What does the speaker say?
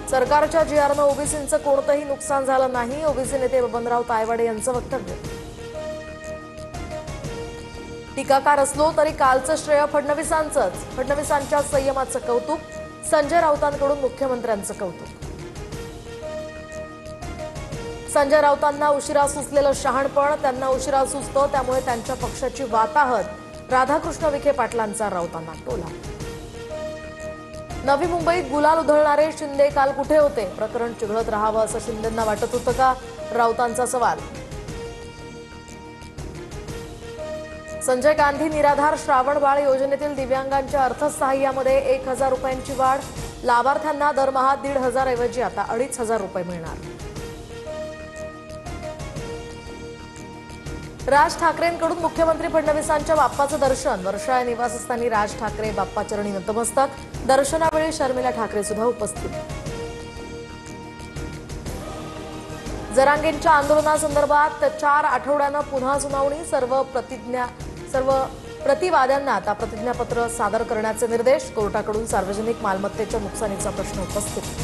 सरकारच्या जीआरनं ओबीसींचं कोणतंही नुकसान झालं नाही, ओबीसी नेते बबनराव तायवाडे यांचं वक्तव्य. टीकाकार असलो तरी कालचं श्रेय फडणवीसांचंच, फडणवीसांच्या संयमाचं कौतुक, संजय राऊतांकडून मुख्यमंत्र्यांचं कौतुक. संजय राऊतांना उशिरा सुचलेलं शहाणपण, त्यांना उशिरा सुचतं त्यामुळे त्यांच्या पक्षाची वाताहत, राधाकृष्ण विखे पाटलांचा राऊतांना टोला. नवी मुंबईत गुलाल उधळणारे शिंदे काल कुठे होते? प्रकरण चिघळत राहावं असं शिंदेंना वाटत होतं का? राऊतांचा सवाल. संजय गांधी निराधार श्रावण बाळ योजनेतील दिव्यांगांच्या अर्थसहाय्यामध्ये 1,000 रुपयांची वाढ, लाभार्थ्यांना दरमहा 1,500 ऐवजी आता 2,500 रुपये मिळणार. राज ठाकरेंकडून मुख्यमंत्री फडणवीसांच्या बाप्पाचं दर्शन, वर्षा निवासस्थानी राज ठाकरे बाप्पाचरणी नतमस्तक, दर्शनावेळी शर्मिला ठाकरे सुद्धा उपस्थित. जरांगेंच्या आंदोलनासंदर्भात 4 आठवड्यानं पुन्हा सुनावणी, सर्व प्रतिवाद्यांना आता प्रतिज्ञापत्र सादर करण्याचे निर्देश, कोर्टाकडून सार्वजनिक मालमत्तेच्या नुकसानीचा प्रश्न उपस्थित.